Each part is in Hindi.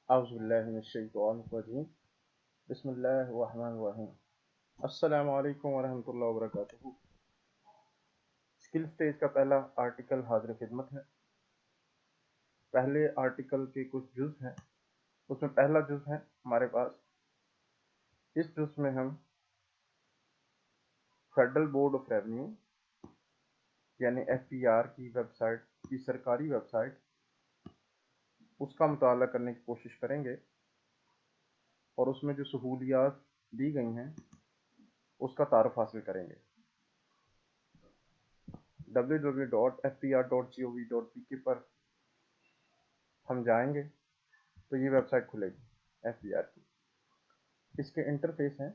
औज़ुबिल्लाहि बिस्मिल्लाहिर्रहमानिर्रहीम। अस्सलामु अलैकुम वरहमतुल्लाहि वबरकातुहू। स्किल स्टेज का पहला आर्टिकल हाज़िर खिदमत है। पहले आर्टिकल के कुछ जुज़ हैं, उसमें पहला जुज़ है हमारे पास। इस जुज़ में हम फेडरल बोर्ड ऑफ रेवेन्यू यानी FBR की वेबसाइट की सरकारी वेबसाइट उसका मुताला करने की कोशिश करेंगे और उसमें जो सहूलियात दी गई हैं उसका तारुफ हासिल करेंगे। www.fbr.gov.pk पर हम जाएंगे तो ये वेबसाइट खुलेगी FBR की। इसके इंटरफेस हैं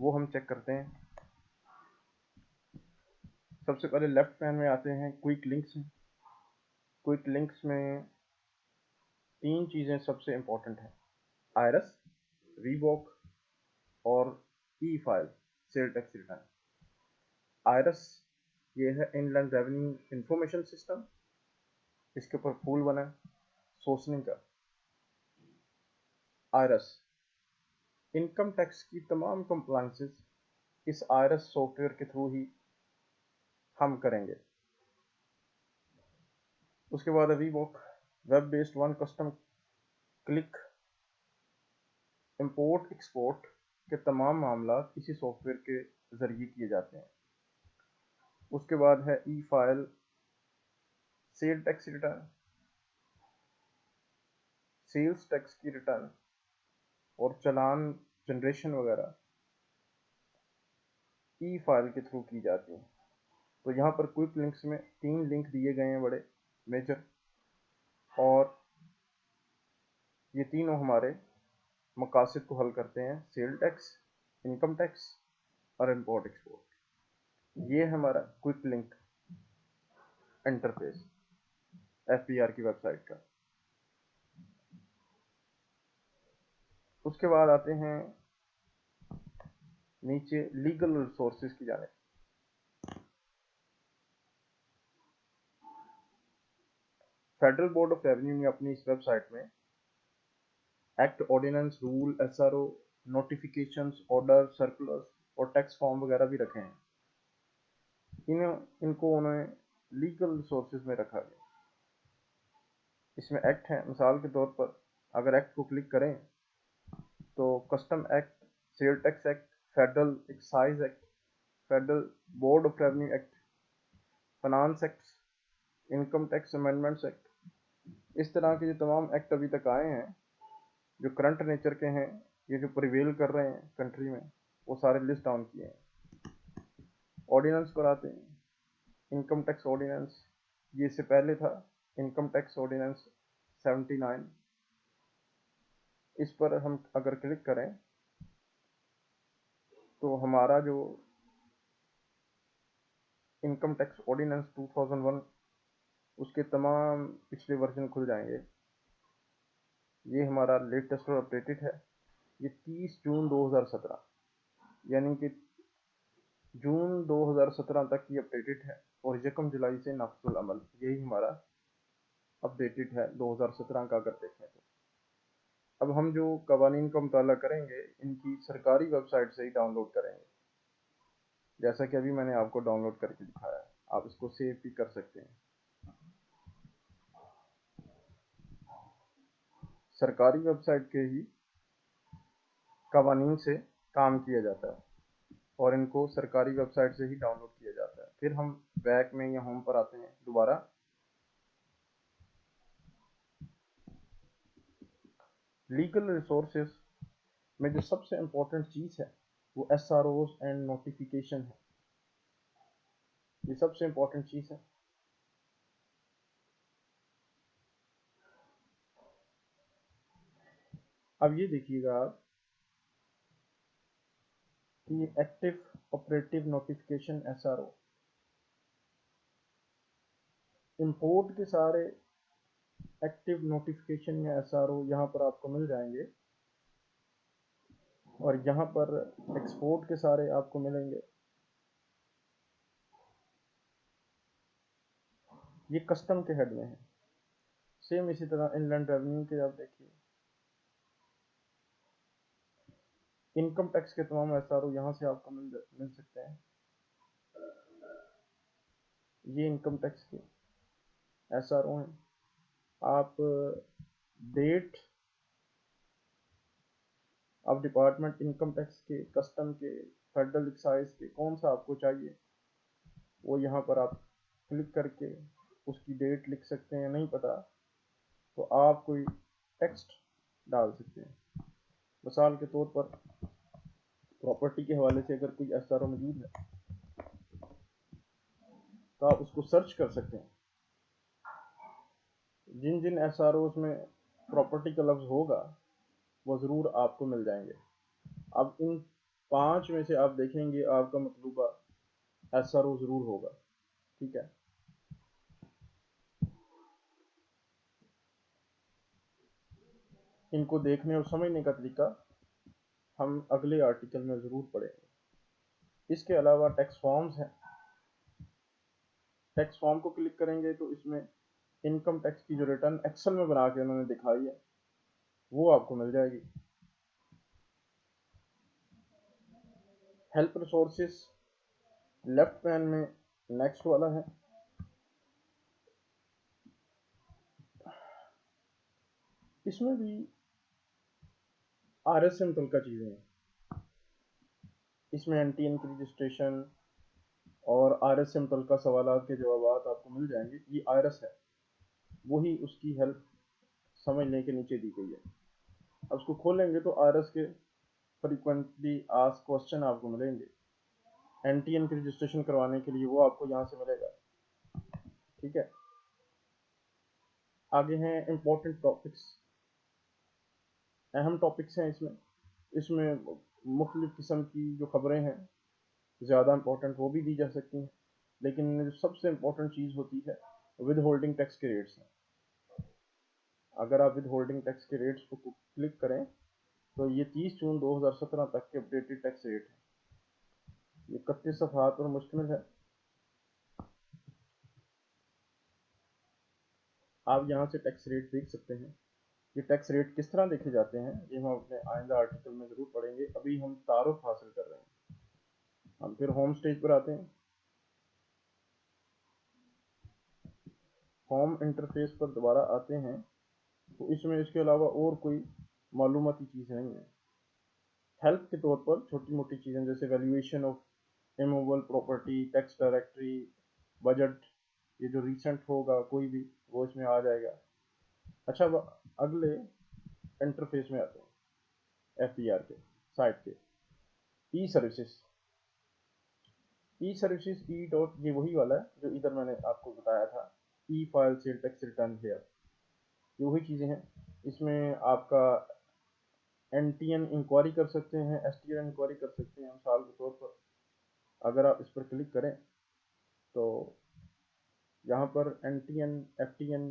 वो हम चेक करते हैं। सबसे पहले लेफ्ट पैन में आते हैं क्विक लिंक्स में। क्विक लिंक्स में तीन चीज़ें सबसे इम्पोर्टेंट हैं: आयरस, रीवॉक और e file sale tax return. IRIS ये है इनलैंड रेवेन्यू इंफॉर्मेशन सिस्टम, इसके ऊपर फूल बना है सोर्सिंग का। आयरस इनकम टैक्स की तमाम कंप्लायंसेस इस आयरस सॉफ्टवेयर के थ्रू ही हम करेंगे। उसके बाद WeBOC web based one custom click import export के तमाम मामला इसी सॉफ्टवेयर के ज़रिए किए जाते हैं। उसके बाद है e file sale tax return, sales tax की रिटर्न और चालान जनरेशन वगैरह ई फाइल के थ्रू की जाती है। तो यहाँ पर क्विक लिंक्स में तीन लिंक दिए गए हैं बड़े मेजर, और ये तीनों हमारे मकासद को हल करते हैं: सेल टैक्स, इनकम टैक्स और इम्पोर्ट एक्सपोर्ट। ये है हमारा क्विक लिंक इंटरफेस FBR की वेबसाइट का। उसके बाद आते हैं नीचे लीगल रिसोर्सेज की जाने। फेडरल बोर्ड ऑफ रेवेन्यू ने अपनी इस वेबसाइट में act, ordinance, rule, SRO, notifications, order, circulars और टैक्स फॉर्म वगैरह भी रखे हैं। इनको उन्होंने लीगल रिसोर्सेज में रखा गया। इसमें एक्ट है, मिसाल के तौर पर अगर एक्ट को क्लिक करें तो custom act, sale tax act, federal excise act, federal board of revenue act, finance act, income tax amendments act, इस तरह के जो तमाम एक्ट अभी तक आए हैं जो करंट नेचर के हैं, ये जो प्रिवेल कर रहे हैं कंट्री में, वो सारे लिस्ट डाउन किए हैं। ऑर्डिनेंस पर आते हैं। इनकम टैक्स ऑर्डिनेंस, ये इससे पहले था इनकम टैक्स ऑर्डिनेंस 79। इस पर हम अगर क्लिक करें तो हमारा जो इनकम टैक्स ऑर्डिनेंस 2001 उसके तमाम पिछले वर्जन खुल जाएंगे। ये हमारा लेटेस्ट और अपडेटेड है। ये 30 जून 2017 यानी कि जून 2017 तक ये अपडेटेड है और 1 जुलाई से नाफिजुल अमल। यही हमारा अपडेटेड है 2017 का अगर देखें तो। अब हम जो कवानीन का मुताला करेंगे इनकी सरकारी वेबसाइट से ही डाउनलोड करेंगे, जैसा कि अभी मैंने आपको डाउनलोड करके दिखाया है। आप इसको सेव भी कर सकते हैं। सरकारी वेबसाइट के ही कवानीन से काम किया जाता है और इनको सरकारी वेबसाइट से ही डाउनलोड किया जाता है। फिर हम बैक में या होम पर आते हैं दोबारा। लीगल रिसोर्सेज में जो सबसे इम्पोर्टेंट चीज़ है वो SROs एंड नोटिफिकेशन है। ये सबसे इम्पोर्टेंट चीज़ है। अब ये देखिएगा आप कि active operative notification SRO, import के सारे एक्टिव नोटिफिकेशन या SRO यहाँ पर आपको मिल जाएंगे और यहाँ पर एक्सपोर्ट के सारे आपको मिलेंगे। ये कस्टम के हेड में है। सेम इसी तरह इनलैंड रेवेन्यू के आप देखिए इनकम टैक्स के तमाम एसआरओ यहाँ से आपको मिल सकते हैं। ये इनकम टैक्स के एसआरओ हैं। आप डेट, आप डिपार्टमेंट इनकम टैक्स के, कस्टम के, फेडरल एक्साइज के, कौन सा आपको चाहिए वो यहाँ पर आप क्लिक करके उसकी डेट लिख सकते हैं। नहीं पता तो आप कोई टेक्स्ट डाल सकते हैं। मिसाल के तौर पर प्रॉपर्टी के हवाले से अगर कोई एसआरओ मौजूद है तो आप उसको सर्च कर सकते हैं। जिन जिन एसआरओ में प्रॉपर्टी का लफ्ज़ होगा वो ज़रूर आपको मिल जाएंगे। अब इन 5 में से आप देखेंगे आपका मतलूबा एसआरओ ज़रूर होगा। ठीक है, इनको देखने और समझने का तरीका हम अगले आर्टिकल में ज़रूर पढ़ेंगे। इसके अलावा टैक्स फॉर्म्स हैं। टैक्स फॉर्म को क्लिक करेंगे तो इसमें इनकम टैक्स की जो रिटर्न एक्सेल में बना के उन्होंने दिखाई है वो आपको मिल जाएगी। हेल्प रिसोर्सेज लेफ्ट पैन में नेक्स्ट वाला है। इसमें भी आरएस से मुतल्लिका चीज़ें हैं। इसमें एनटीएन की रजिस्ट्रेशन और आरएस से मुतल्लिका सवालात के जवाब आपको मिल जाएंगे। ये आरएस है, वही उसकी हेल्प समझ लें के नीचे दी गई है। अब उसको खोलेंगे तो आरएस के फ्रीक्वेंटली आस्क्ड क्वेश्चन आपको मिलेंगे। एनटीएन की रजिस्ट्रेशन करवाने के लिए वो आपको यहाँ से मिलेगा। ठीक है, आगे हैं इम्पोर्टेंट टॉपिक्स, अहम टॉपिक्स हैं। इसमें मुख्तलिफ किस्म की जो खबरें हैं ज़्यादा इम्पोर्टेंट वो भी दी जा सकती हैं, लेकिन जो सबसे इम्पोर्टेंट चीज़ होती है विद होल्डिंग टैक्स के रेट्स हैं। अगर आप विद होल्डिंग टैक्स के रेट्स को क्लिक करें तो ये 30 जून 2017 तक के अपडेटेड टैक्स रेट है। ये 31 सफ़हात पर मुश्तमिल है। आप यहाँ से टैक्स रेट देख सकते हैं। ये टैक्स रेट किस तरह देखे जाते हैं ये हम अपने आइंदा आर्टिकल में ज़रूर पढ़ेंगे। अभी हम तारुफ हासिल कर रहे हैं। हम फिर होम स्टेज पर आते हैं। होम इंटरफेस पर दोबारा आते हैं तो इसमें इसके अलावा और कोई मालूमाती चीज़ नहीं है। हेल्प के तौर पर छोटी मोटी चीज़ें जैसे valuation of immovable property, tax directory, budget, ये जो रिसेंट होगा कोई भी वो इसमें आ जाएगा। अच्छा, अगले इंटरफेस में आते हैं एफबीआर के साइट के। ई सर्विसेज, ई सर्विसेज ई डॉट, ये वही वाला है जो इधर मैंने आपको बताया था। E file sale tax return here, ये वही चीज़ें हैं। इसमें आपका एनटीएन इंक्वायरी कर सकते हैं, एसटीएन इंक्वायरी कर सकते हैं। मिसाल के तौर पर अगर आप इस पर क्लिक करें तो यहाँ पर NTN, एफटीएन,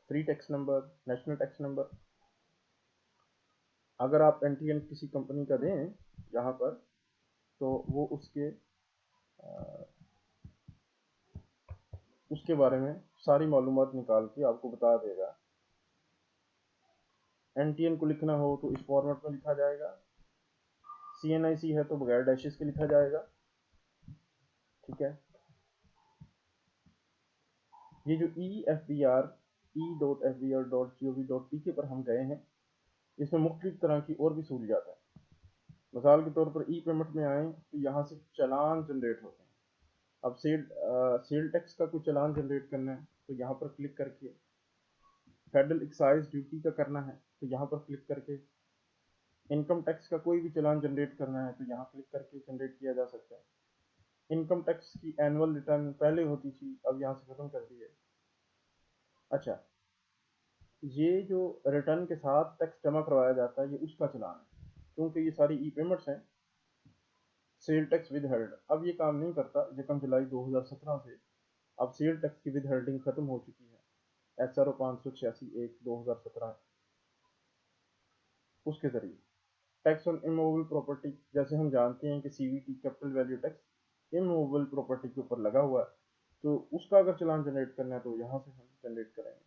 free tax number, national tax number, अगर आप एनटीएन किसी कंपनी का दें यहाँ पर तो वो उसके बारे में सारी मालूमात निकाल के आपको बता देगा। एनटीएन को लिखना हो तो इस फॉर्मेट में लिखा जाएगा। सीएनआईसी है तो बगैर डैशेस के लिखा जाएगा। ठीक है, ये जो E F B are e.fbr.gov.pk पर हम गए हैं, इसमें मुख्तलिफ तरह की और भी सहूलियात है। मिसाल के तौर पर ई पेमेंट में आए तो यहाँ से चालान जनरेट होते हैं। अब सेल टैक्स का कोई चालान जनरेट करना है तो यहाँ पर क्लिक करके, फेडरल एक्साइज ड्यूटी का करना है तो यहाँ पर क्लिक करके, इनकम टैक्स का कोई भी चालान जनरेट करना है तो यहाँ क्लिक करके जनरेट किया जा सकता है। इनकम टैक्स की एनुअल रिटर्न पहले होती थी, अब यहाँ से ख़त्म कर दी है। अच्छा, ये जो रिटर्न के साथ टैक्स जमा करवाया जाता है ये उसका चालान है। क्योंकि ये सारी ई पेमेंट्स हैं सेल टैक्स विद हेल्ड, अब ये काम नहीं करता। 1 जुलाई 2017 से अब सेल टैक्स की विद हेल्डिंग खत्म हो चुकी है। एस आर ओ 586/1/2017 उसके जरिए टैक्स ऑन इमूवेबल प्रॉपर्टी, जैसे हम जानते हैं कि CVT capital value tax immovable property के ऊपर लगा हुआ है, तो उसका अगर चालान जनरेट करना है तो यहाँ से हम जनरेट करेंगे।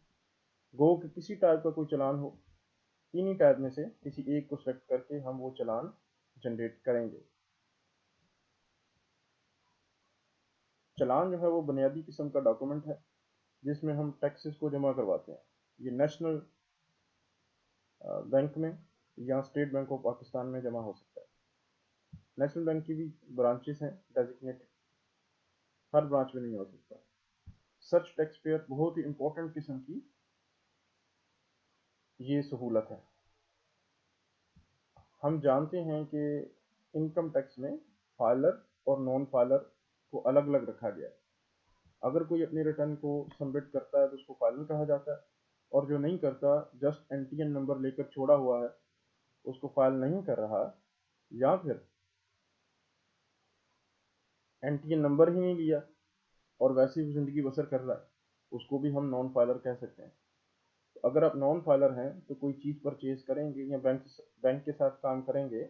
गो कि किसी टाइप का कोई चालान हो इन्हीं टैब में से किसी एक को सेलेक्ट करके हम वो चालान जनरेट करेंगे। चालान जो है वो बुनियादी किस्म का डॉक्यूमेंट है जिसमें हम टैक्सेस को जमा करवाते हैं। ये नेशनल बैंक में या स्टेट बैंक ऑफ पाकिस्तान में जमा हो सकता है। नेशनल बैंक की भी ब्रांचेस हैं डेजिग्नेटेड, हर ब्रांच में नहीं हो सकता। सर्च टैक्स पेयर बहुत ही इंपॉर्टेंट किस्म की ये सहूलत है। हम जानते हैं कि इनकम टैक्स में फाइलर और नॉन फाइलर को अलग अलग रखा गया है। अगर कोई अपनी रिटर्न को सबमिट करता है तो उसको फाइलर कहा जाता है, और जो नहीं करता, जस्ट एनटीएन नंबर लेकर छोड़ा हुआ है, उसको फाइल नहीं कर रहा, या फिर एनटीएन नंबर ही नहीं लिया और वैसे ही जिंदगी बसर कर रहा है, उसको भी हम नॉन फाइलर कह सकते हैं। तो अगर आप नॉन फाइलर हैं तो कोई चीज़ परचेज करेंगे या बैंक के साथ काम करेंगे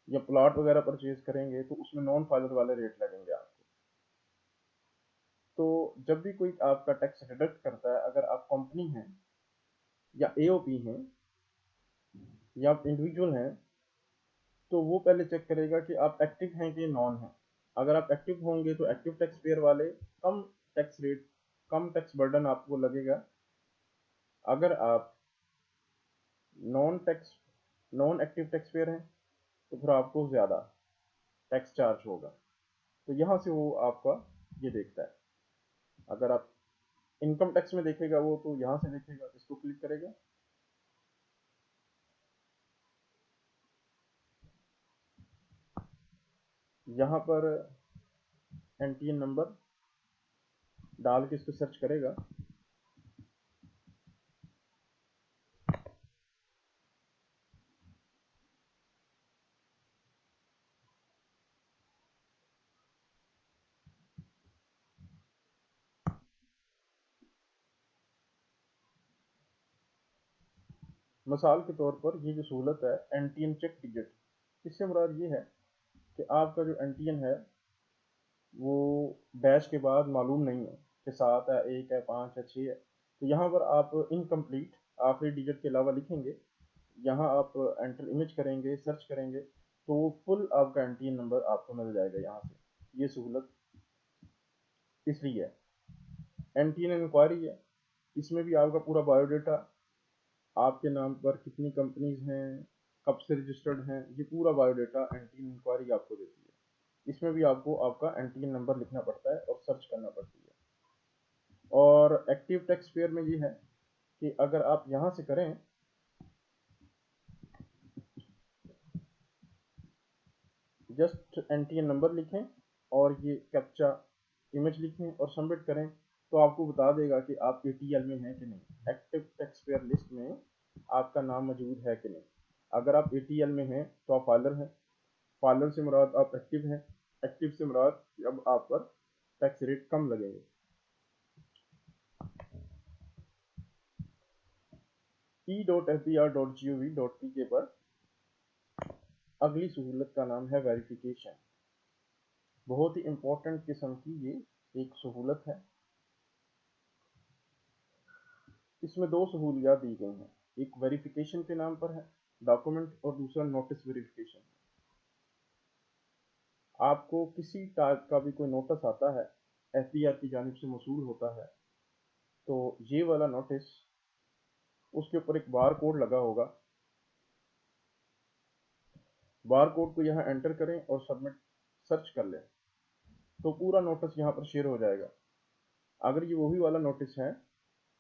या प्लॉट वगैरह परचेज करेंगे तो उसमें नॉन फाइलर वाले रेट लगेंगे आपको। तो जब भी कोई आपका टैक्स डिडक्ट करता है, अगर आप कंपनी हैं या एओपी हैं या आप इंडिविजुअल हैं, तो वो पहले चेक करेगा कि आप एक्टिव हैं कि नॉन हैं। अगर आप एक्टिव होंगे तो एक्टिव टैक्स पेयर वाले कम टैक्स रेट, कम टैक्स बर्डन आपको लगेगा। अगर आप non tax non active tax payer हैं तो फिर आपको ज़्यादा टैक्स चार्ज होगा। तो यहाँ से वो आपका ये देखता है। अगर आप इनकम टैक्स में देखेगा वो, तो यहाँ से देखेगा, इसको क्लिक करेगा, यहाँ पर एनटीएन नंबर डाल के इसको सर्च करेगा। मिसाल के तौर पर ये जो सहूलत है एनटीएन चेक डिजिट, इससे मुराद ये है कि आपका जो एनटीएन है वो डैश के बाद मालूम नहीं है कि 7 है, 1 है, 5 है, 6 है। तो यहाँ पर आप इनकम्प्लीट आखिरी डिजिट के अलावा लिखेंगे, यहाँ आप एंटर इमेज करेंगे, सर्च करेंगे, तो वो फुल आपका एनटीएन नंबर आपको मिल जाएगा यहाँ से। ये सहूलत इसलिए है। एनटीएन इंक्वायरी है, इसमें भी आपका पूरा बायोडाटा, आपके नाम पर कितनी कंपनीज हैं, कब से रजिस्टर्ड हैं, ये पूरा बायोडाटा एंटीएन इंक्वायरी आपको देती है। इसमें भी आपको आपका एंटीएन नंबर लिखना पड़ता है और सर्च करना पड़ती है। और एक्टिव टैक्स पेयर में ये है कि अगर आप यहाँ से करें, जस्ट एनटीएन नंबर लिखें और ये कैप्चा इमेज लिखें और सबमिट करें, तो आपको बता देगा कि आप एटीएल में हैं कि नहीं, एक्टिव टैक्स पेयर लिस्ट में आपका नाम मौजूद है कि नहीं। अगर आप एटीएल में हैं तो आप फाइलर हैं, फाइलर से मुराद आप एक्टिव हैं, एक्टिव से मुराद अब आप पर टैक्स रेट कम लगेंगे। e.fbr.gov.pk पर अगली सहूलत का नाम है वेरिफिकेशन। बहुत ही इंपॉर्टेंट किस्म की ये एक सहूलत है। इसमें दो सहूलियात दी गई हैं, एक वेरिफिकेशन के नाम पर है डॉक्यूमेंट, और दूसरा नोटिस वेरिफिकेशन। आपको किसी टाइप का भी कोई नोटिस आता है, एफबीआर की जानिब से मौसूल होता है, तो ये वाला नोटिस, उसके ऊपर एक बार कोड लगा होगा। बार कोड को यहाँ एंटर करें और सबमिट सर्च कर लें, तो पूरा नोटिस यहाँ पर शेयर हो जाएगा। अगर ये वही वाला नोटिस है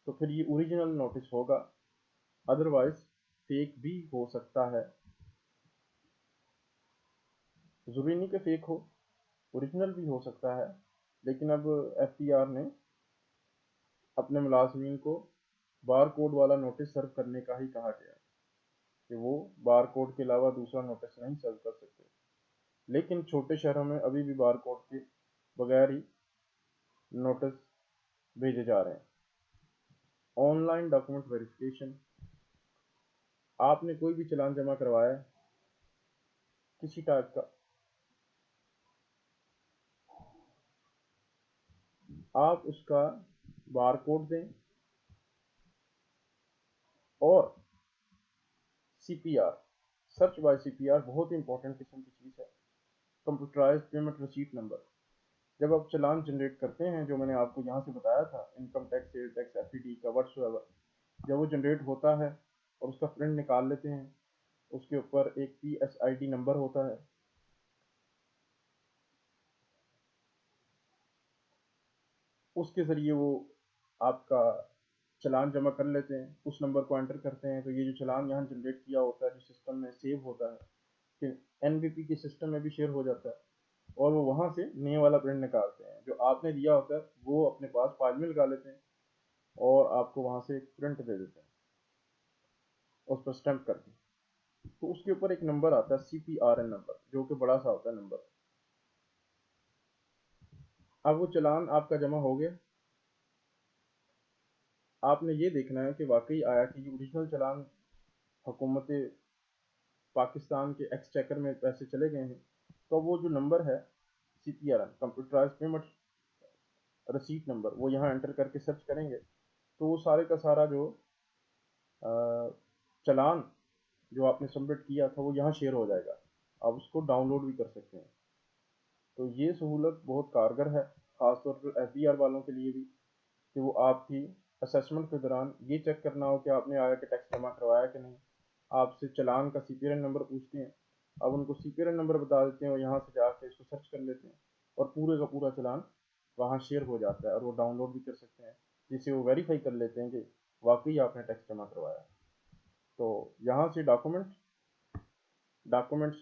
तो फिर ये ओरिजिनल नोटिस होगा, अदरवाइज फेक भी हो सकता है। ज़रूरी नहीं कि फेक हो, ओरिजिनल भी हो सकता है। लेकिन अब एफबीआर ने अपने मुलाजमीन को बार कोड वाला नोटिस सर्व करने का ही कहा गया कि वो बार कोड के अलावा दूसरा नोटिस नहीं सर्व कर सकते। लेकिन छोटे शहरों में अभी भी बार कोड के बगैर ही नोटिस भेजे जा रहे हैं। ऑनलाइन डॉक्यूमेंट वेरिफिकेशन, आपने कोई भी चालान जमा करवाया है किसी टाइप का, आप उसका बार कोड दें और CPR, सर्च बाय CPR, बहुत ही इंपॉर्टेंट किस्म की चीज़ है। कंप्यूटराइज्ड पेमेंट रसीट नंबर, जब आप चालान जनरेट करते हैं, जो मैंने आपको यहाँ से बताया था, income tax, sale tax, FED का व्हाट्सएवर, जब वो जनरेट होता है और उसका प्रिंट निकाल लेते हैं, उसके ऊपर एक PSID नंबर होता है। उसके ज़रिए वो आपका चालान जमा कर लेते हैं, उस नंबर को एंटर करते हैं, तो ये जो चालान यहाँ जनरेट किया होता है, जो सिस्टम में सेव होता है, फिर NBP के सिस्टम में भी शेयर हो जाता है, और वो वहाँ से नए वाला प्रिंट निकालते हैं। जो आपने दिया होता है वो अपने पास फाइल में लगा लेते हैं और आपको वहाँ से एक प्रिंट दे देते हैं उस पर स्टैम्प करके। तो उसके ऊपर एक नंबर आता है CPRN नंबर, जो कि बड़ा सा होता है नंबर। अब वो चालान आपका जमा हो गया, आपने ये देखना है कि वाकई आया कि ये ओरिजिनल चालान हुकूमत पाकिस्तान के एक्सचेकर में पैसे चले गए हैं। तो वो जो नंबर है CPRN, computerize payment receipt number, वो यहाँ एंटर करके सर्च करेंगे तो वो सारे का सारा जो चालान जो आपने सबमिट किया था वो यहाँ शेयर हो जाएगा। आप उसको डाउनलोड भी कर सकते हैं। तो ये सहूलत बहुत कारगर है, ख़ासतौर पर FBR वालों के लिए भी, कि वो आपकी असेसमेंट के दौरान ये चेक करना हो कि आपने आया कि टैक्स जमा करवाया कि नहीं। आपसे चालान का CPRN नंबर पूछते हैं, आप उनको CPRN नंबर बता देते हैं और यहाँ से जाके इसको सर्च कर लेते हैं और पूरे का पूरा चालान वहाँ शेयर हो जाता है और वो डाउनलोड भी कर सकते हैं, जिससे वो वेरीफाई कर लेते हैं कि वाकई आपने टैक्स जमा करवाया। तो यहाँ से डॉक्यूमेंट्स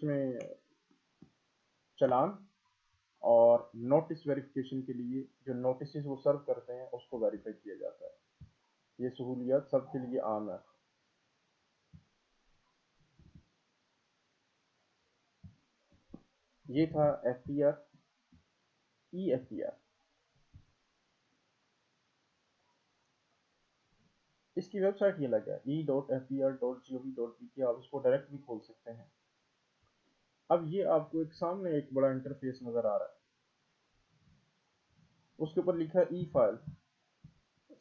में चालान और नोटिस वेरिफिकेशन के लिए जो नोटिस वो सर्व करते हैं उसको वेरीफाई किया जाता है। ये सहूलियत सबके लिए आम है। ये था FPR, EFPR। इसकी वेबसाइट ये लगा है e.fpr.gov.pk, आप इसको डायरेक्ट भी खोल सकते हैं। अब ये आपको एक सामने एक बड़ा इंटरफेस नज़र आ रहा है, उसके ऊपर लिखा है e file,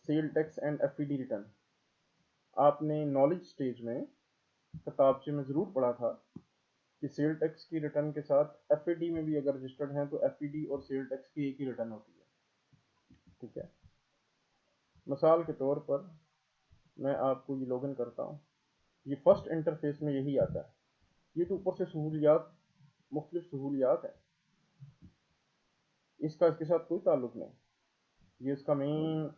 sale tax and FED return. आपने नॉलेज स्टेज में किताबचे में ज़रूर पढ़ा था कि सेल टैक्स की रिटर्न के साथ FED में भी अगर रजिस्टर्ड हैं तो FED और सेल टैक्स की एक ही रिटर्न होती है। ठीक है, मिसाल के तौर पर मैं आपको ये लॉगिन करता हूँ, ये फर्स्ट इंटरफेस में यही आता है। ये तो ऊपर से सहूलियात, मुख्तलिफ सहूलियात है, इसका इसके साथ कोई ताल्लुक नहीं। ये इसका मेन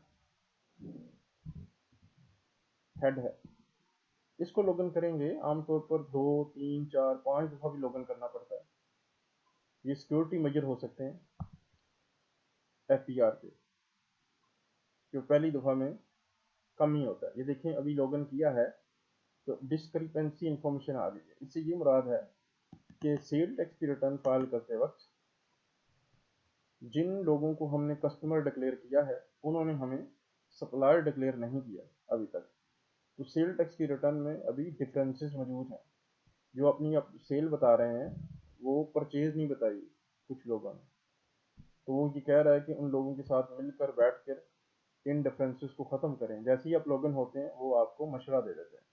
हेड है। इसको लॉगिन करेंगे आमतौर पर 2, 3, 4, 5 दफ़ा भी लॉगिन करना पड़ता है। ये सिक्योरिटी मेजर हो सकते हैं FPR के, जो पहली दफ़ा में कम ही होता है। ये देखें, अभी लॉगिन किया है तो डिस्क्रिपेंसी इंफॉर्मेशन आ गई है। इससे ये मुराद है कि सेल टैक्स की रिटर्न फाइल करते वक्त जिन लोगों को हमने कस्टमर डिक्लेयर किया है उन्होंने हमें सप्लायर डिक्लेयर नहीं किया अभी तक। तो सेल टैक्स की रिटर्न में अभी डिफरेंसेस मौजूद हैं। जो अपनी सेल बता रहे हैं वो परचेज नहीं बताई कुछ लोगों ने, तो वो ये कह रहा है कि उन लोगों के साथ मिलकर बैठ कर इन डिफरेंसेस को ख़त्म करें। जैसे ही आप लॉगिन होते हैं वो आपको मशवरा दे देते हैं।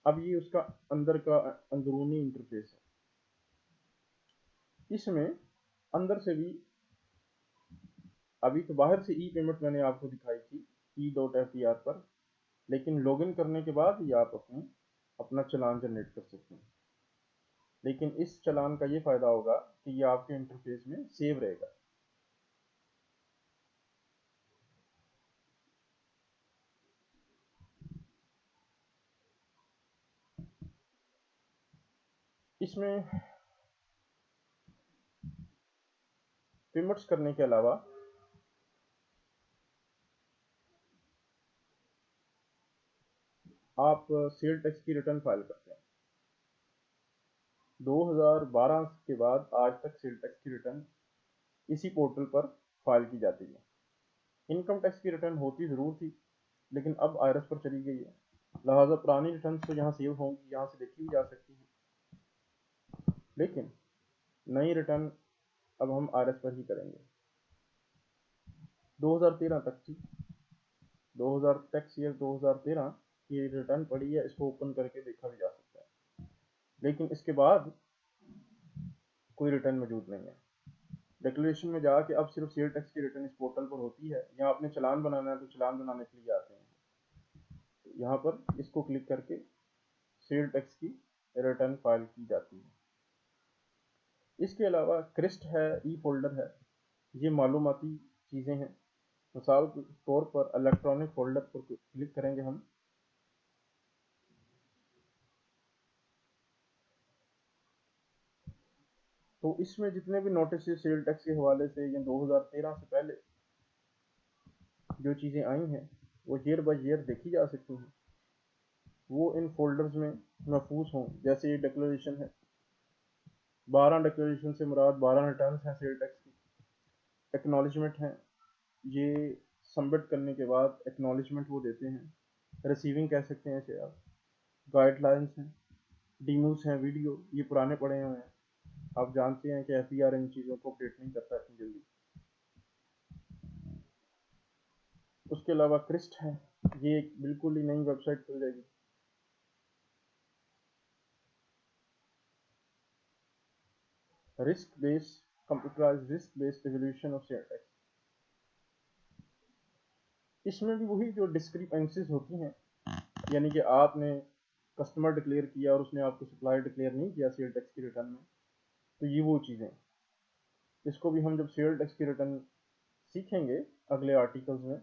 अब ये उसका अंदर का अंदरूनी इंटरफेस है। इसमें अंदर से भी, अभी तो बाहर से ई पेमेंट मैंने आपको दिखाई थी E.fpr पर, लेकिन लॉगिन करने के बाद ही आप अपना चालान जनरेट कर सकते हैं। लेकिन इस चालान का ये फ़ायदा होगा कि ये आपके इंटरफेस में सेव रहेगा। इसमें पेमेंट्स करने के अलावा आप सेल टैक्स की रिटर्न फाइल करते हैं। 2012 के बाद आज तक सेल टैक्स की रिटर्न इसी पोर्टल पर फाइल की जाती है। इनकम टैक्स की रिटर्न होती ज़रूर थी, लेकिन अब IRS पर चली गई है, लिहाजा पुरानी रिटर्न तो यहाँ सेव होंगी, यहाँ से देखी भी जा सकती है। लेकिन नई रिटर्न अब हम IRS पर ही करेंगे। 2013 तक थी, 2000 टैक्स ईयर 2013 ये रिटर्न पड़ी है, इसको ओपन करके देखा भी जा सकता है, लेकिन इसके बाद कोई रिटर्न मौजूद नहीं है। डिक्लेरेशन में जाके अब सिर्फ सेल टैक्स की रिटर्न इस पोर्टल पर होती है, या आपने चालान बनाना है तो चालान बनाने के लिए आते हैं, तो यहाँ पर इसको क्लिक करके सेल टैक्स की रिटर्न फाइल की जाती है। इसके अलावा क्रिस्ट है, ई फोल्डर है, ये मालूमाती चीज़ें हैं। मिसाल के तौर पर इलेक्ट्रॉनिक फोल्डर पर क्लिक करेंगे हम, तो इसमें जितने भी नोटिस सेल टैक्स के हवाले से या 2013 से पहले जो चीज़ें आई हैं वो ईयर बाय ईयर देखी जा सकती हैं, वो इन फोल्डर्स में महफूज हों। जैसे ये डिक्लेरेशन है, 12 डिक्लेरेशन से मुराद 12 रिटर्न हैं सेल टैक्स की। एक्नॉलेजमेंट हैं, ये सबमिट करने के बाद एक्नॉलेजमेंट वो देते हैं, रिसीविंग कह सकते हैं इसे आप। गाइडलाइंस हैं, डीमोस हैं, वीडियो, ये पुराने पड़े हुए हैं, आप जानते हैं कि एफईआर इन चीज़ों को अपडेट नहीं करता इतनी जल्दी। उसके अलावा क्रिस्ट है, ये एक बिल्कुल ही नई वेबसाइट खुल जाएगी। Risk based computerised risk based evolution of share tax, इसमें भी वही जो डिस्क्रिपेंसीज होती हैं, यानी कि आपने कस्टमर डिक्लेयर किया और उसने आपको सप्लायर डिक्लेयर नहीं किया सेल टैक्स की रिटर्न में, तो ये वो चीज़ें, इसको भी हम जब सेल टैक्स की रिटर्न सीखेंगे अगले आर्टिकल्स में,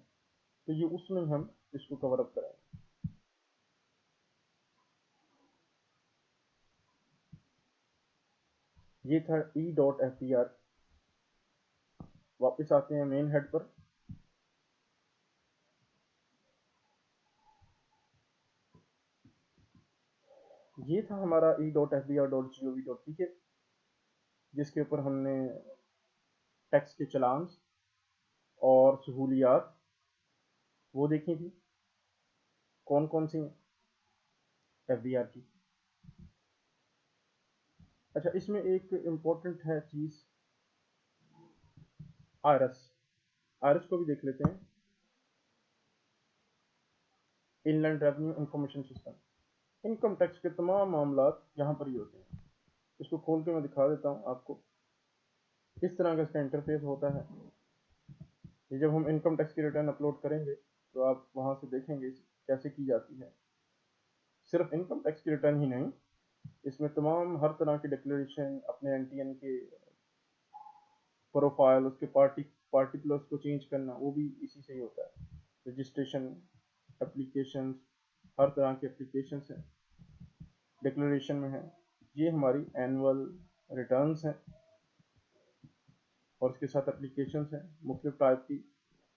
तो ये उसमें हम इसको कवर अप करेंगे। ये था e.fdr। वापस आते हैं मेन हेड पर। ये था हमारा e.fdr.gov.pk, जिसके ऊपर हमने टैक्स के चलान और सहूलियात वो देखी थी, कौन कौन सी एफडीआर की। अच्छा, इसमें एक इम्पोर्टेंट है चीज़, आरएस। आरएस को भी देख लेते हैं, inland revenue information system. Income tax के तमाम मामला यहाँ पर ही होते हैं। इसको खोल के मैं दिखा देता हूँ आपको, इस तरह का इसका इंटरफेस होता है। ये जब हम इनकम टैक्स की रिटर्न अपलोड करेंगे तो आप वहाँ से देखेंगे कैसे की जाती है। सिर्फ इनकम टैक्स की रिटर्न ही नहीं, इसमें तमाम हर तरह की डिक्लेरेशन, अपने एनटीएन के प्रोफाइल, उसके पार्टिकुलर्स को चेंज करना, वो भी इसी से ही होता है। रजिस्ट्रेशन, एप्लीकेशंस, हर तरह की एप्लीकेशंस हैं डिक्लेरेशन में है। ये हमारी एनुअल रिटर्न्स हैं और उसके साथ एप्लीकेशंस हैं मुख्तलिफ टाइप की,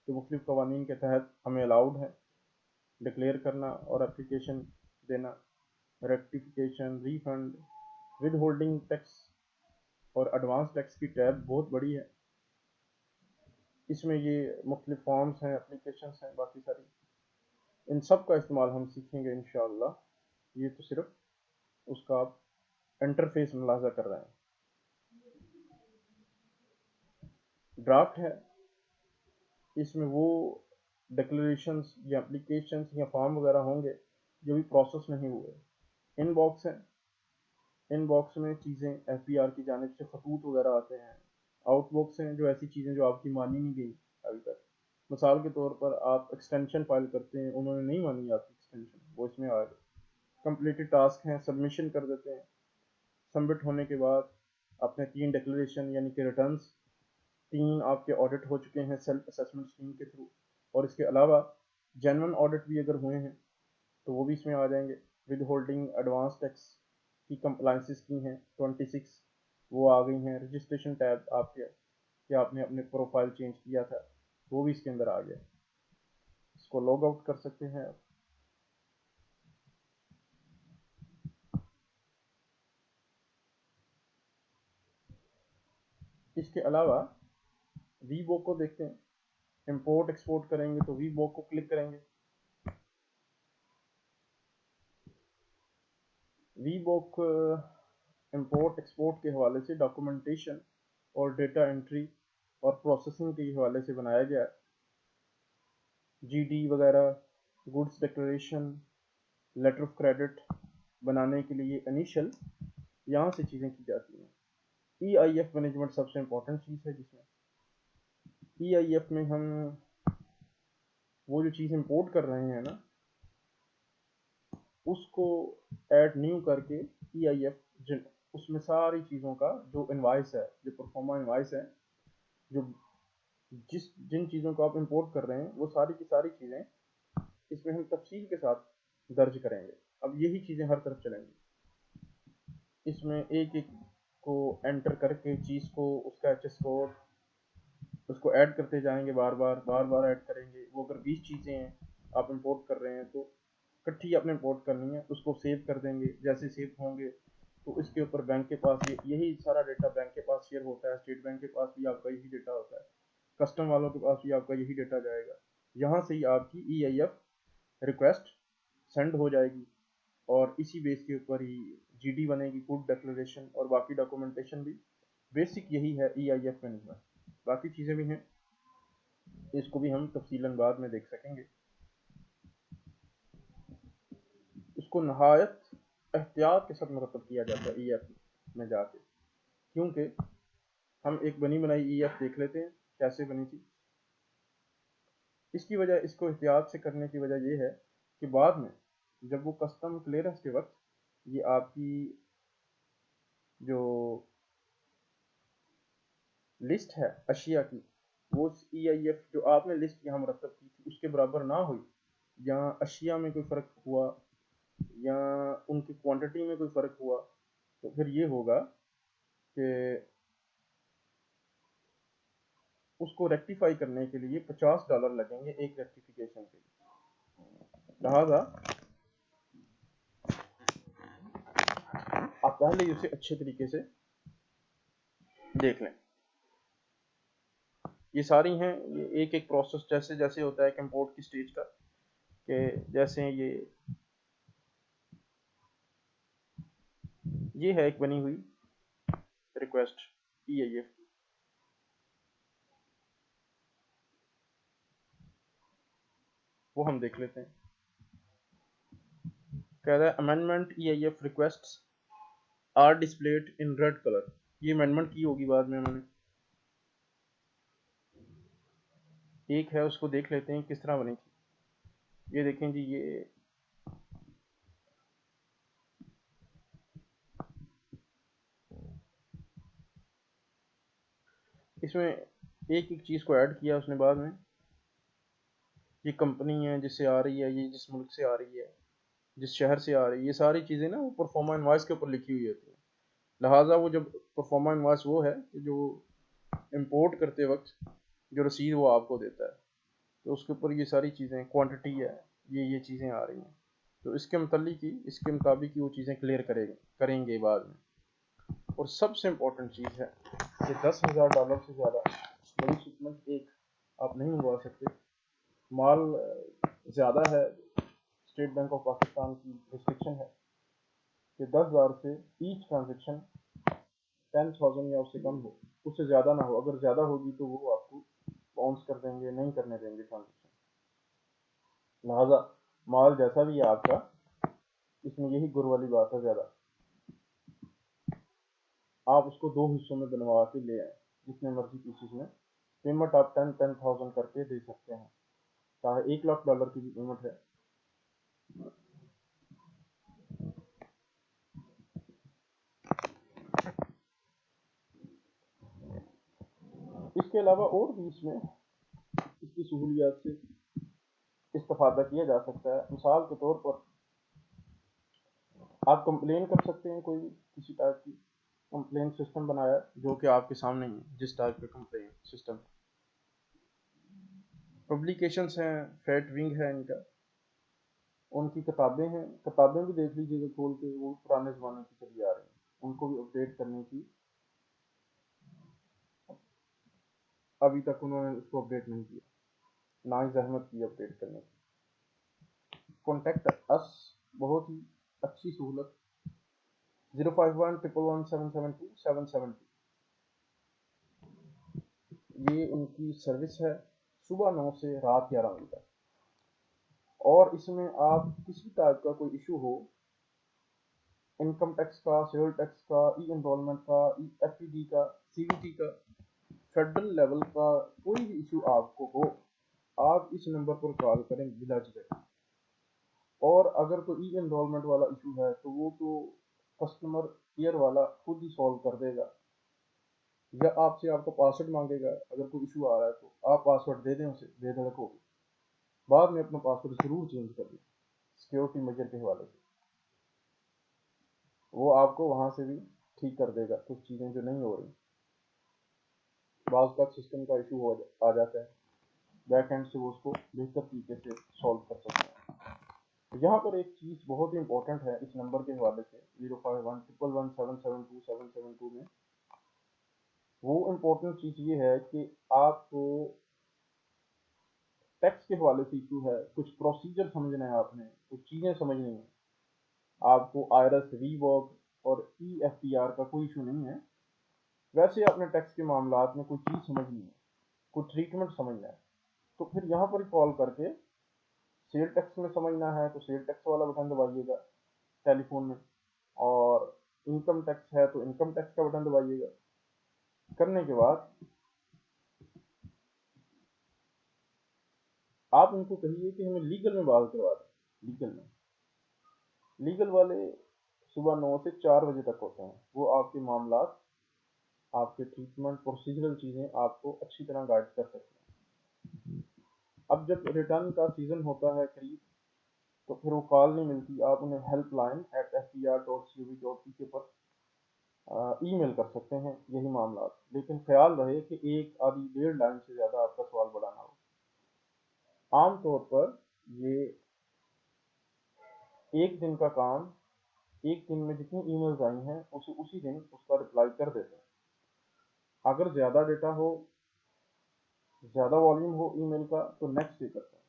जो मुख्तलिफ कवानीन के तहत हमें अलाउड है डिक्लेयर करना और एप्लीकेशन देना। Rectification, refund, with holding tax और एडवांस टैक्स की टैब बहुत बड़ी है। इसमें ये मुख्तलिफ फॉर्म्स हैं, एप्लीकेशंस हैं, बाकी सारी, इन सब का इस्तेमाल हम सीखेंगे इंशाअल्लाह। ये तो सिर्फ उसका आप इंटरफेस मुलाजा कर रहे हैं। ड्राफ्ट है, इसमें वो डिक्लेरेशंस या एप्लीकेशंस या फॉर्म वगैरह होंगे जो भी प्रोसेस नहीं हुए। इनबॉक्स है, इनबॉक्स में चीज़ें एफबीआर की जानिब से खतूत वगैरह आते हैं। आउटबॉक्स हैं, जो ऐसी चीज़ें जो आपकी मानी नहीं गई अभी तक। मिसाल के तौर पर आप एक्सटेंशन फाइल करते हैं, उन्होंने नहीं मानी आपकी एक्सटेंशन, वो इसमें आ गई। कंप्लीटेड टास्क हैं, सबमिशन कर देते हैं। सबमिट होने के बाद अपने 3 डिक्लेरेशन यानी कि रिटर्न्स, 3 आपके ऑडिट हो चुके हैं सेल्फ असेसमेंट स्कीम के थ्रू, और इसके अलावा जेन्युइन ऑडिट भी अगर हुए हैं तो वो भी इसमें आ जाएंगे। विद होल्डिंग एडवांस टैक्स की कंप्लाइंसेस की हैं 26, वो आ गई हैं। रजिस्ट्रेशन टैब आपके, कि आपने अपने प्रोफाइल चेंज किया था, वो भी इसके अंदर आ गया। इसको लॉग आउट कर सकते हैं आप। इसके अलावा वीबो को देखते हैं, इंपोर्ट एक्सपोर्ट करेंगे तो वीबो को क्लिक करेंगे। वीबॉक इंपोर्ट एक्सपोर्ट के हवाले से डॉक्यूमेंटेशन और डेटा एंट्री और प्रोसेसिंग के हवाले से बनाया गया है। जीडी वगैरह, goods declaration, letter of credit बनाने के लिए इनिशियल यहाँ से चीज़ें की जाती हैं। EIF मैनेजमेंट सबसे इम्पोर्टेंट चीज़ है, जिसमें EIF में हम वो जो चीज़ इंपोर्ट कर रहे हैं ना, उसको ऐड न्यू करके EIF उसमें सारी चीज़ों का जो इनवाइस है, जो परफॉर्मा इनवाइस है, जो जिन चीज़ों को आप इंपोर्ट कर रहे हैं, वो सारी की सारी चीज़ें इसमें हम तफसील के साथ दर्ज करेंगे। अब यही चीज़ें हर तरफ चलेंगी। इसमें एक एक को एंटर करके चीज़ को, उसका HS कोड, उसको ऐड करते जाएंगे, बार बार ऐड करेंगे। वो अगर 20 चीज़ें हैं आप इंपोर्ट कर रहे हैं तो इकट्ठी आपने इंपोर्ट करनी है, उसको सेव कर देंगे। जैसे सेव होंगे तो इसके ऊपर बैंक के पास यही सारा डेटा बैंक के पास शेयर होता है। स्टेट बैंक के पास भी आपका यही डेटा होता है, कस्टम वालों के पास भी आपका यही डेटा जाएगा। यहाँ से ही आपकी EIF रिक्वेस्ट सेंड हो जाएगी और इसी बेस के ऊपर ही GD बनेगी, गुड डिक्लेरेशन, और बाकी डॉक्यूमेंटेशन भी। बेसिक यही है EIF मैनेजमेंट। बाकी चीज़ें भी हैं, इसको भी हम तफसीलन बाद में देख सकेंगे। इसको नहायत एहतियात के साथ मुरतब किया जाता है EIF में जाके, क्योंकि हम एक बनी बनाई EIF देख लेते हैं कैसे बनी थी। इसकी वजह, इसको एहतियात से करने की वजह यह है कि बाद में जब वो कस्टम क्लियरेंस के वक्त ये आपकी जो लिस्ट है अशिया की, वो EIF जो आपने लिस्ट यहाँ मुरतब की थी उसके बराबर ना हुई, या अशिया में कोई फ़र्क हुआ, या उनकी क्वांटिटी में कोई फ़र्क हुआ, तो फिर ये होगा कि उसको रेक्टिफाई करने के लिए $50 लगेंगे एक रेक्टिफिकेशन के लिए। लिहाजा आप पहले ही उसे अच्छे तरीके से देख लें। ये सारी हैं, ये एक एक प्रोसेस जैसे जैसे होता है कि इंपोर्ट की स्टेज का, कि जैसे ये है एक बनी हुई रिक्वेस्ट EIF, वो हम देख लेते हैं। कह रहा है amendment EIF requests are displayed in red colour. ये अमेंडमेंट की होगी बाद में उन्होंने, एक है उसको देख लेते हैं किस तरह बनी थी। ये देखें जी, ये इसमें एक एक चीज़ को ऐड किया उसने बाद में। ये कंपनी है जिससे आ रही है, ये जिस मुल्क से आ रही है, जिस शहर से आ रही है, ये सारी चीज़ें ना वो परफॉर्मा इनवॉइस के ऊपर लिखी हुई होती है। लिहाजा वो जब परफॉर्मा इनवॉइस वो है कि जो इंपोर्ट करते वक्त जो रसीद वो आपको देता है, तो उसके ऊपर ये सारी चीज़ें, क्वांटिटी है, ये चीज़ें आ रही हैं, तो इसके मुताबिक ही, इसके मुताबिक ही वो चीज़ें क्लियर करेंगे बाद में। और सबसे इम्पोर्टेंट चीज़ है कि $10,000 से ज़्यादा बड़ी शिपमेंट एक आप नहीं मंगवा सकते। माल ज़्यादा है, स्टेट बैंक ऑफ पाकिस्तान की रिस्ट्रिक्शन है कि 10,000 से ईच ट्रांजेक्शन 10,000 या उससे कम हो, उससे ज़्यादा ना हो। अगर ज़्यादा होगी तो वो आपको बाउंस कर देंगे, नहीं करने देंगे ट्रांजेक्शन। लिहाजा माल जैसा भी है आपका, इसमें यही गुर वाली बात है, ज़्यादा आप उसको 2 हिस्सों में बनवा के ले आए, जितने मर्जी पीसेस में। पेमेंट आप 10,000 करके दे सकते हैं, चाहे $1,00,000 की भी पेमेंट है। इसके अलावा और भी इसमें इसकी सहूलियात से इस्तेफादा किया जा सकता है। मिसाल के तौर पर आप कंप्लेन कर सकते हैं, कोई किसी टाइप की कंप्लेन सिस्टम बनाया जो कि आपके सामने ही है, जिस टाइप का कंप्लेन सिस्टम। पब्लिकेशंस हैं, फैट विंग है इनका, उनकी किताबें हैं, किताबें भी देख लीजिएगा खोल के, वो पुराने ज़माने की चली आ रही हैं, उनको भी अपडेट करने की अभी तक उन्होंने उसको अपडेट नहीं किया, ना ही जहमत की अपडेट करने की। कॉन्टेक्ट अस, बहुत ही अच्छी सहूलत, 051111772 ये उनकी सर्विस है, सुबह 9 से रात 11 बजे तक। और इसमें आप किसी टाइप का कोई इशू हो, इनकम टैक्स का, सेल टैक्स का, ई एनरोलमेंट का, ई एफ का, सीवीटी का, फेडरल लेवल का कोई भी इशू आपको हो, आप इस नंबर पर कॉल करें बिला झिझक। और अगर कोई ई एनरोलमेंट वाला इशू है तो वो तो कस्टमर केयर वाला खुद ही सॉल्व कर देगा, या आपसे आपका पासवर्ड मांगेगा। अगर कोई इशू आ रहा है तो आप पासवर्ड दे दें उसे बेधड़क होगी, बाद में अपना पासवर्ड जरूर चेंज कर लें सिक्योरिटी मेजर के हवाले से। वो आपको वहाँ से भी ठीक कर देगा कुछ चीज़ें जो नहीं हो रही। बाज़ का सिस्टम का इशू आ जाता है, बैक एंड से वो उसको बेहतर तरीके से सॉल्व कर सकते हैं। तो यहाँ पर एक चीज़ बहुत ही इंपॉर्टेंट है इस नंबर के हवाले से 05111772 में। वो इम्पोर्टेंट चीज़ ये है कि आपको टैक्स के हवाले से इशू है, कुछ प्रोसीजर समझना है, आपने कुछ चीज़ें समझनी है। आपको आयरस, रीवर्क और EFTR का कोई इशू नहीं है। वैसे अपने टैक्स के मामलात में कोई चीज़ समझनी है, कोई ट्रीटमेंट समझना है, तो फिर यहाँ पर कॉल करके सेल टैक्स में समझना है तो सेल टैक्स वाला बटन दबाइएगा टेलीफोन में, और इनकम टैक्स है तो इनकम टैक्स का बटन दबाइएगा। करने के बाद आप उनको कहिए कि हमें लीगल में बात करवा दें। लीगल वाले सुबह 9 से 4 बजे तक होते हैं। वो आपके मामलात, आपके ट्रीटमेंट, प्रोसीजरल चीज़ें आपको अच्छी तरह गाइड कर सकते हैं। अब जब रिटर्न का सीज़न होता है करीब, तो फिर वो कॉल नहीं मिलती, आप उन्हें helpline@fbr.gov.pk पर ईमेल कर सकते हैं यही मामला। लेकिन ख्याल रहे कि एक आधी 1.5 लाइन से ज़्यादा आपका सवाल बढ़ाना हो। आम तौर पर ये एक दिन का काम, एक दिन में जितनी ईमेल्स आई हैं उसी दिन उसका रिप्लाई कर देते हैं। अगर ज़्यादा डेटा हो, ज़्यादा वॉल्यूम हो ईमेल का, तो नेक्स्ट डे करते हैं।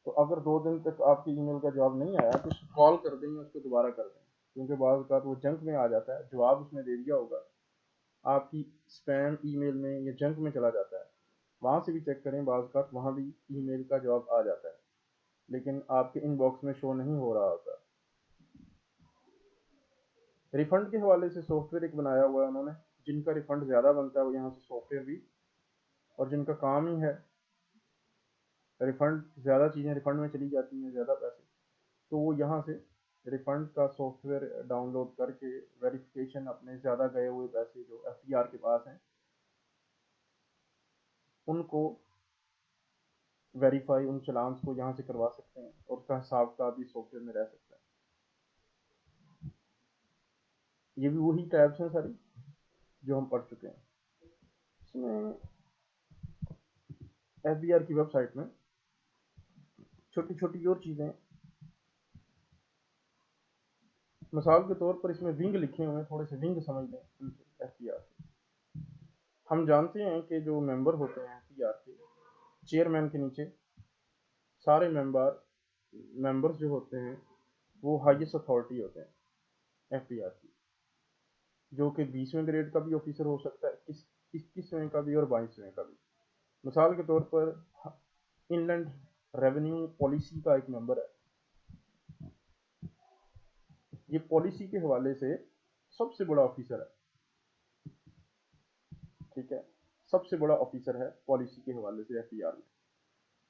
तो अगर 2 दिन तक आपकी ईमेल का जवाब नहीं आया तो उसको कॉल कर दें या उसको दोबारा कर दें, क्योंकि बाज़ का वो जंक में आ जाता है, जवाब उसने दे दिया होगा, आपकी स्पैम ईमेल में या जंक में चला जाता है। वहाँ से भी चेक करें, बाज़ का वहाँ भी ईमेल का जवाब आ जाता है, लेकिन आपके इनबॉक्स में शो नहीं हो रहा होता। रिफंड के हवाले से सॉफ्टवेयर एक बनाया हुआ है उन्होंने, जिनका रिफंड ज़्यादा बनता है वो यहाँ से सॉफ्टवेयर भी, और जिनका काम ही है रिफंड, ज़्यादा चीज़ें रिफंड में चली जाती हैं, ज़्यादा पैसे, तो वो यहाँ से रिफंड का सॉफ्टवेयर डाउनलोड करके वेरिफिकेशन अपने ज़्यादा गए हुए पैसे जो FBR के पास हैं उनको वेरीफाई, उन चलान्स को यहाँ से करवा सकते हैं, और उसका हिसाब का भी सॉफ्टवेयर में रह सकता है। ये भी वही टैब्स हैं सारी जो हम पढ़ चुके हैं। इसमें FBR की वेबसाइट में छोटी छोटी और चीज़ें, मिसाल के तौर पर इसमें विंग लिखे हुए हैं, थोड़े से विंग समझ लें FBR के। हम जानते हैं कि जो मेंबर होते हैं FBR के, चेयरमैन के नीचे सारे मेंबर्स जो होते हैं वो हाईएस्ट अथॉरिटी होते हैं FBR की, जो कि 20वें ग्रेड का भी ऑफिसर हो सकता है, 21वें का भी और 22वें का भी। मिसाल के तौर पर इनलैंड रेवेन्यू पॉलिसी का एक मेंबर है, ये पॉलिसी के हवाले से सबसे बड़ा ऑफिसर है, ठीक है, सबसे बड़ा ऑफिसर है पॉलिसी के हवाले से FBR में।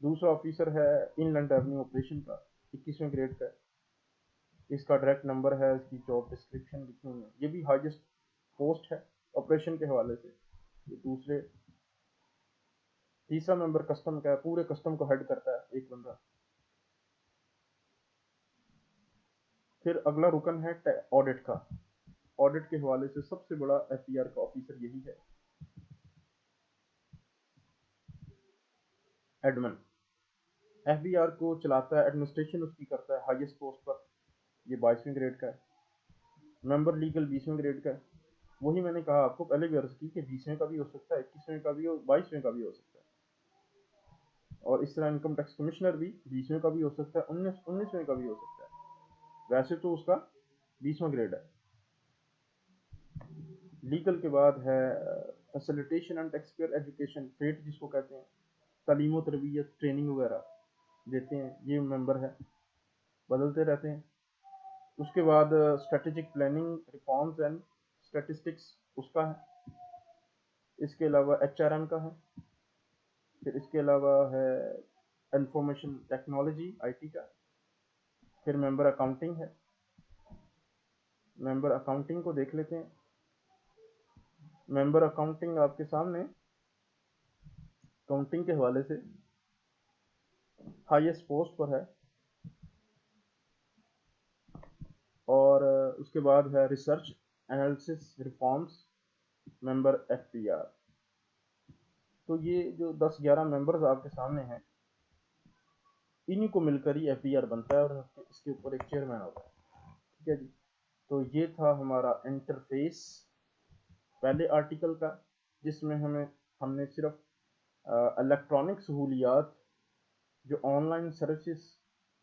दूसरा ऑफिसर है इनलैंड रेवेन्यू ऑपरेशन का, 21वें ग्रेड का है, इसका डायरेक्ट नंबर है, इसकी जॉब डिस्क्रिप्शन लिखी हुई है, ये भी हाईएस्ट पोस्ट है ऑपरेशन के हवाले से। ये दूसरे, तीसरा मेंबर कस्टम का है, पूरे कस्टम को हेड करता है एक बंदा। फिर अगला रुकन है ऑडिट का, ऑडिट के हवाले से सबसे बड़ा FBR का ऑफिसर यही है, एडमिन। FBR को चलाता है, एडमिनिस्ट्रेशन उसकी करता है हाईएस्ट पोस्ट पर, ये 22वें ग्रेड का है। मेंबर लीगल 20वें ग्रेड का है। वही मैंने कहा आपको पहले भी अर्ज की कि 20वें का भी हो सकता है, 21वें का भी, और 22वें का भी हो सकता है। और इस तरह इनकम टैक्स कमिश्नर भी 20वें का भी हो सकता है, 19वें का भी हो सकता है। वैसे तो उसका 20वां ग्रेड है। लीगल के बाद है facilitation and taxpayer education, FATE जिसको कहते हैं, तालीम तरबियत ट्रेनिंग वगैरह, देते हैं, ये मेंबर है, बदलते रहते हैं। उसके बाद strategic planning, reforms and statistics उसका है। इसके अलावा एचआरएम का है। फिर इसके अलावा है इंफॉर्मेशन टेक्नोलॉजी, आईटी का। फिर मेंबर अकाउंटिंग है। मेंबर अकाउंटिंग को देख लेते हैं। मेंबर अकाउंटिंग आपके सामने अकाउंटिंग के हवाले से हाईएस्ट पोस्ट पर है। और उसके बाद है research analysis reforms, member FPR. तो ये जो 10-11 मेंबर्स आपके सामने हैं, इन्हीं को मिलकर ही एफपीआर बनता है और इसके ऊपर एक चेयरमैन होता है। ठीक है जी। तो ये था हमारा इंटरफेस पहले आर्टिकल का, जिसमें हमने सिर्फ इलेक्ट्रॉनिक सहूलियात जो online services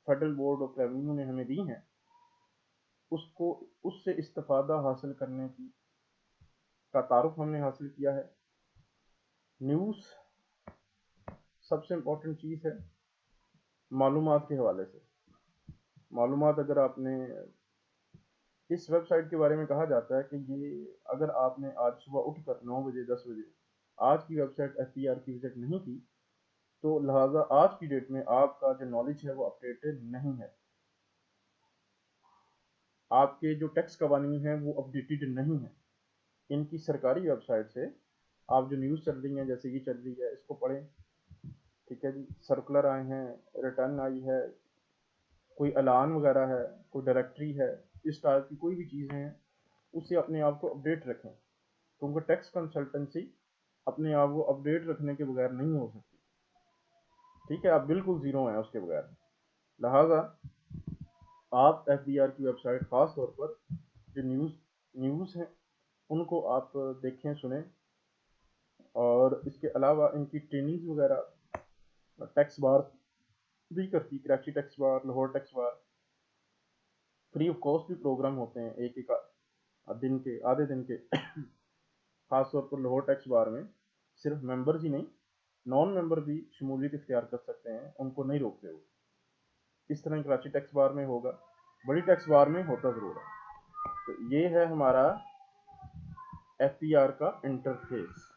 federal board of revenue ने हमें दी हैं, उसको उससे इस्तेफादा हासिल करने की का तारुफ हमने हासिल किया है। न्यूज़ सबसे इम्पोर्टेंट चीज़ है मालूमात के हवाले से। मालूमात, अगर आपने इस वेबसाइट के बारे में कहा जाता है कि ये अगर आपने आज सुबह उठकर 9 बजे 10 बजे आज की वेबसाइट एफपीआर की विजिट नहीं की, तो लिहाजा आज की डेट में आपका जो नॉलेज है वो अपडेटेड नहीं है, आपके जो टैक्स कवानीन हैं वो अपडेटेड नहीं है। इनकी सरकारी वेबसाइट से आप जो न्यूज़ चल रही हैं, जैसे ये चल रही है, इसको पढ़ें। ठीक है जी। सर्कुलर आए हैं, रिटर्न आई है, कोई ऐलान वगैरह है, कोई डायरेक्टरी है, इस टाइप की कोई भी चीज़ें हैं, उससे अपने आप को अपडेट रखें, क्योंकि टैक्स कंसल्टेंसी अपने आप को अपडेट रखने के बगैर नहीं हो सकती। ठीक है, आप बिल्कुल ज़ीरो हैं उसके बगैर। लिहाजा आप एफबीआर की वेबसाइट ख़ास तौर पर जो न्यूज़ हैं उनको आप देखें, सुनें। और इसके अलावा इनकी ट्रेनिंग्स वगैरह टैक्स बार भी करती, Karachi tax bar, Lahore tax bar, free of cost भी प्रोग्राम होते हैं एक एक दिन के, आधे दिन के। खास तौर पर लाहौर टैक्स बार में सिर्फ मेंबर्स ही नहीं, नॉन मेंबर भी शमूलियत इख्तियार कर सकते हैं, उनको नहीं रोकते वो। इस तरह कराची टैक्स बार में होगा, बड़ी टैक्स बार में होता ज़रूर है। तो ये है हमारा एफपीआर का इंटरफेस।